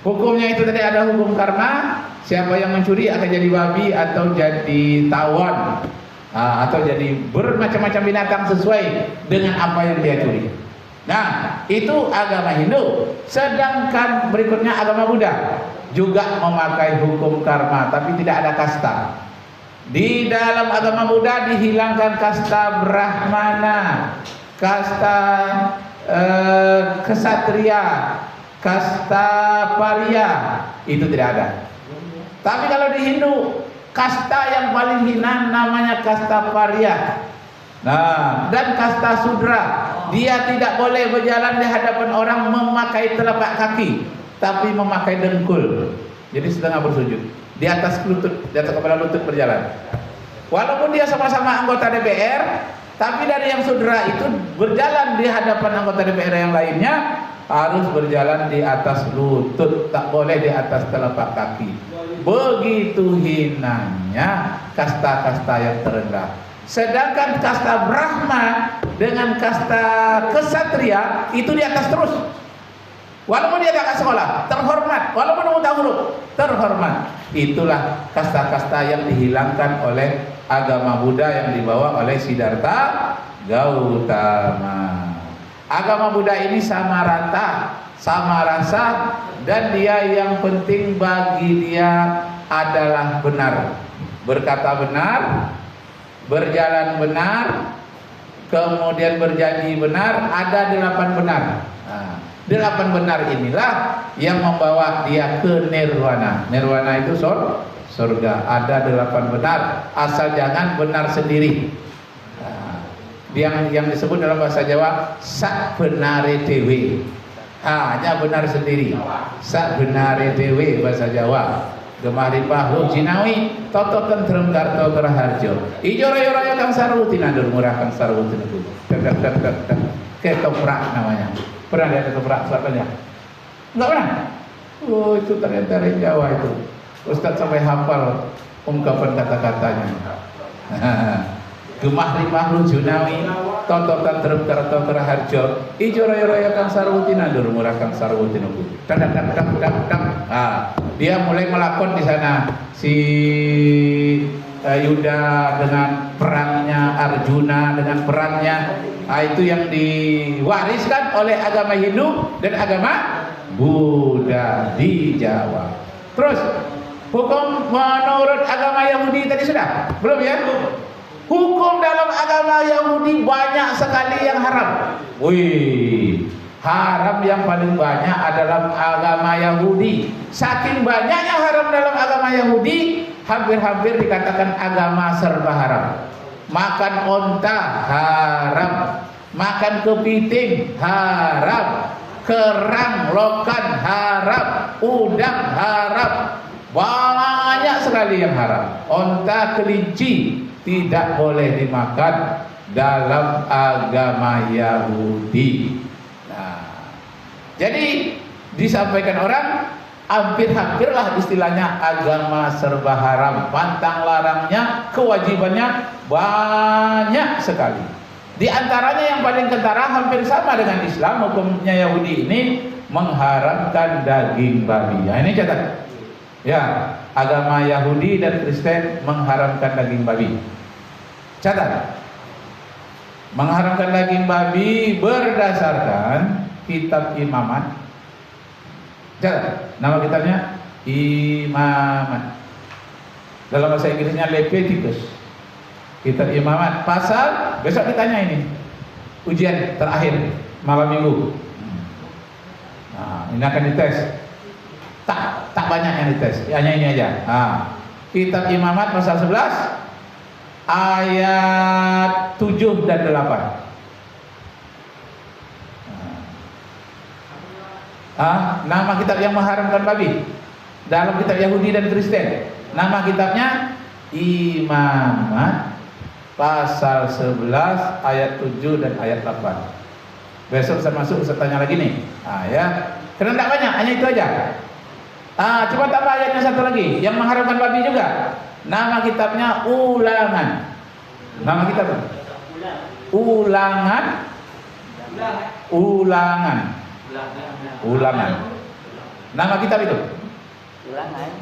Hukumnya itu tadi ada hukum karma. Siapa yang mencuri akan jadi babi atau jadi tawon, atau jadi bermacam-macam binatang sesuai dengan apa yang dia curi. Nah, itu agama Hindu. Sedangkan berikutnya agama Buddha juga memakai hukum karma, tapi tidak ada kasta. Di dalam agama Buddha dihilangkan kasta Brahmana, kasta kesatria, kasta paria, itu tidak ada. Tapi kalau di Hindu, kasta yang paling hina namanya kasta paria. Nah, dan kasta sudra, dia tidak boleh berjalan di hadapan orang memakai telapak kaki, tapi memakai dengkul. Jadi setengah bersujud di atas lutut, di atas kepala lutut berjalan. Walaupun dia sama-sama anggota DPR, tapi dari yang sudra itu berjalan di hadapan anggota DPR yang lainnya harus berjalan di atas lutut, tak boleh di atas telapak kaki. Begitu hinanya kasta-kasta yang terendah. Sedangkan kasta Brahma dengan kasta kesatria itu di atas terus. Walaupun dia tidak sekolah, terhormat. Walaupun buta huruf, terhormat. Itulah kasta-kasta yang dihilangkan oleh agama Buddha yang dibawa oleh Siddhartha Gautama. Agama Buddha ini sama rata, sama rasa, dan dia yang penting bagi dia adalah benar. Berkata benar, berjalan benar, kemudian berjanji benar. Ada 8 benar. Nah, 8 benar inilah yang membawa dia ke nirwana. Nirwana itu surga. Ada 8 benar, asal jangan benar sendiri. Yang disebut dalam bahasa Jawa sak benare dewe, hanya benar sendiri. Sak benare dewe bahasa Jawa. Gemari pahu jinawi toto tentrem karto keraharjo ijo raya-raya kang sarwuti nandur murah kang sarwuti nandur ketoprak namanya. Pernah lihat ketoprak suaranya? Enggak pernah? Oh, itu ternyata dari Jawa itu. Ustaz sampai hafal ungkapan kata-katanya. Gemah rimah lujunawi toto tentrem karto keraharjo ijo raya-raya kang sarwuti nandur murah kang sarwuti nandur. Dia mulai melakon di sana si Yuda dengan perangnya, Arjuna dengan perangnya. Itu yang diwariskan oleh agama Hindu dan agama Buddha di Jawa. Terus hukum menurut agama Yahudi tadi sudah? Belum ya? Hukum dalam agama Yahudi banyak sekali yang haram. Wih, haram yang paling banyak adalah agama Yahudi. Saking banyaknya haram dalam agama Yahudi, hampir-hampir dikatakan agama serba haram. Makan onta haram, makan kepiting haram, kerang lokan haram, udang haram. Banyak sekali yang haram. Onta, kelinci tidak boleh dimakan dalam agama Yahudi. Nah, jadi disampaikan orang hampir-hampirlah istilahnya agama serba haram. Pantang larangnya, kewajibannya banyak sekali. Di antaranya yang paling kentara hampir sama dengan Islam, hukumnya Yahudi ini mengharamkan daging babi. Nah, ini catat. Ya, agama Yahudi dan Kristen mengharamkan daging babi. Catat. Mengharamkan daging babi berdasarkan kitab Imamat. Catat. Nama kitabnya Imamat. Dalam bahasa Inggrisnya Leviticus. Kitab Imamat. Pasal, besok ditanya ini. Ujian terakhir malam minggu. Nah, ini akan dites. Tak banyak yang dites, hanya ini aja. Kitab Imamat pasal 11 ayat 7 dan 8. Nama kitab yang mengharamkan babi dalam kitab Yahudi dan Kristen. Nama kitabnya Imamat pasal 11 ayat 7 dan ayat 8. Besok saya masuk, saya tanya lagi nih. Ya. Karena tidak banyak, hanya itu aja. Coba tambah ayatnya satu lagi yang mengharamkan babi juga. Nama kitabnya Ulangan. Nama kitabnya Ulangan. Nama kitab itu?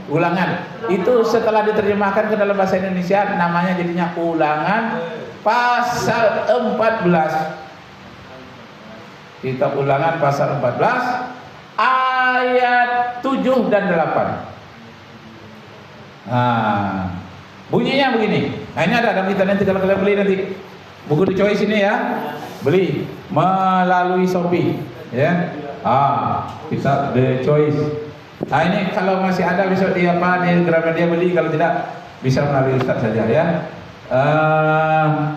Ulangan. Itu setelah diterjemahkan ke dalam bahasa Indonesia namanya jadinya Ulangan pasal 14. Kitab Ulangan pasal 14 ayat 7 dan 8. Bunyinya begini. Nah, ini ada dalam kita nanti kalau kalian beli nanti buku The Choice ini ya. Beli melalui Shopee ya. Kitab The Choice. Nah, ini kalau masih ada besok di Gramedia beli, kalau tidak bisa melalui Ustaz saja ya.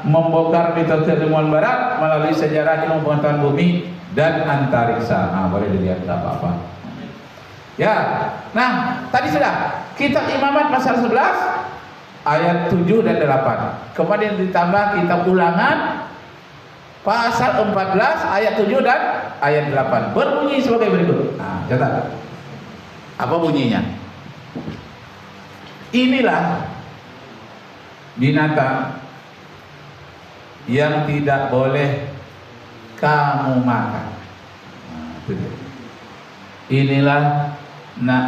Membongkar mitos ilmuwan barat melalui sejarah ilmu pengetahuan bumi dan antariksa. Boleh dilihat, tidak apa-apa. Ya. Nah, tadi sudah kitab Imamat pasal 11 ayat 7 dan 8. Kemudian ditambah kitab Ulangan pasal 14 ayat 7 dan ayat 8. Berbunyi sebagai berikut. Catat. Apa bunyinya? Inilah binatang yang tidak boleh kamu makan. Inilah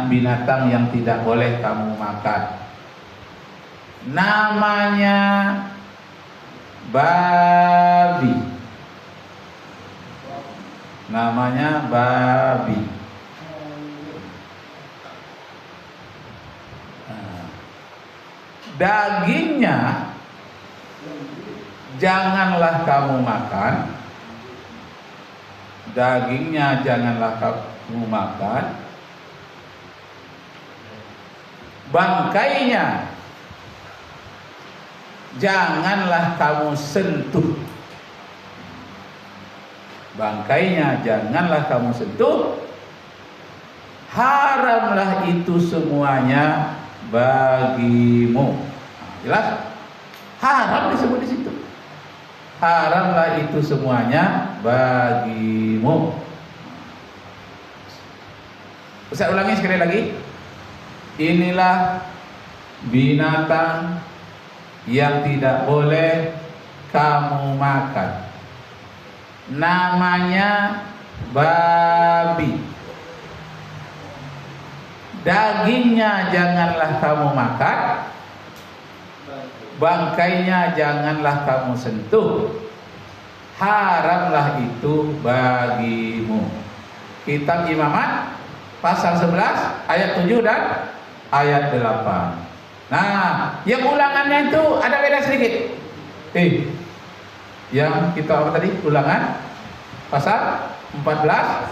binatang yang tidak boleh kamu makan. Namanya babi. Namanya babi. Dagingnya janganlah kamu makan. Dagingnya janganlah kamu makan. Bangkainya janganlah kamu sentuh. Bangkainya janganlah kamu sentuh. Haramlah itu semuanya bagimu. Jelas? Haram disebut di situ. Haramlah itu semuanya bagimu. Saya ulangi sekali lagi. Inilah binatang yang tidak boleh kamu makan. Namanya babi. Dagingnya janganlah kamu makan. Bangkainya janganlah kamu sentuh. Haramlah itu bagimu. Kitab Imamat pasal 11 ayat 7 dan ayat 8. Nah, yang ulangannya itu ada beda sedikit. Yang kita apa tadi? Ulangan pasal 14.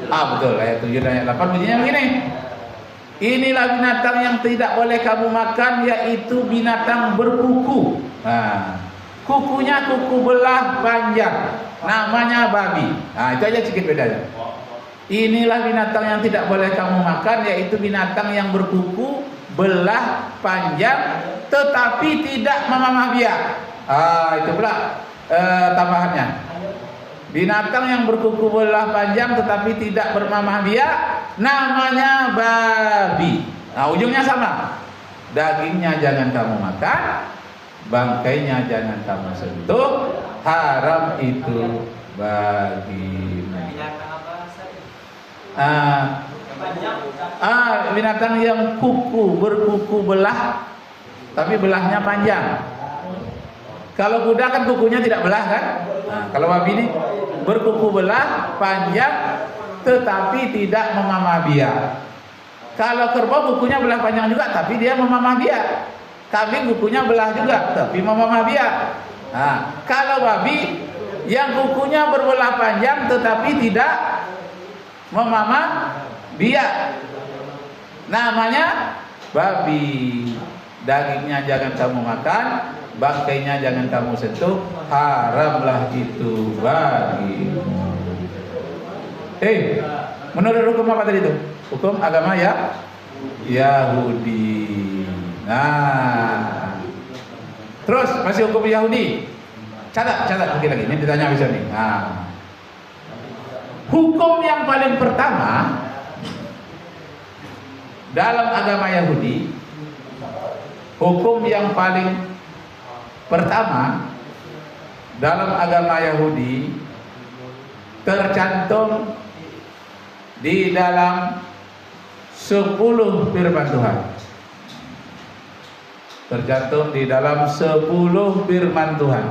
Betul, ayat 7 dan ayat 8 bunyinya begini. Inilah binatang yang tidak boleh kamu makan, yaitu binatang berkuku. Kukunya kuku belah panjang, namanya babi. Itu aja sedikit bedanya. Inilah binatang yang tidak boleh kamu makan, yaitu binatang yang berkuku belah panjang, tetapi tidak memamah biak. Itu pula tambahannya. Binatang yang berkuku belah panjang tetapi tidak bermamah biak namanya babi. Ujungnya sama. Dagingnya jangan kamu makan, bangkainya jangan kamu sentuh, haram itu bagimu. Binatang yang berkuku belah tapi belahnya panjang. Kalau kuda kan kukunya tidak belah kan? Kalau babi ini berkuku belah panjang tetapi tidak memamah biak. Kalau kerbau kukunya belah panjang juga tapi dia memamah biak. Kambing kukunya belah juga tapi memamah biak. Kalau babi yang kukunya berbelah panjang tetapi tidak memamah biak, namanya babi. Dagingnya jangan kamu makan, bangkainya jangan kamu sentuh, haramlah itu bagimu. Menurut hukum apa tadi itu? Hukum agama ya Yahudi. Terus masih hukum Yahudi. Catat lagi. Ini ditanya bisa nih. Hukum yang paling pertama dalam agama Yahudi, hukum yang paling pertama dalam agama Yahudi tercantum di dalam 10 firman Tuhan. Tercantum di dalam 10 firman Tuhan.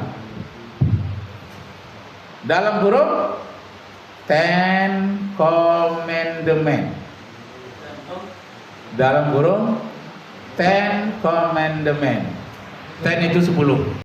Dalam kurung Ten Commandment. Dalam kurung Ten Commandment. Ten itu 10.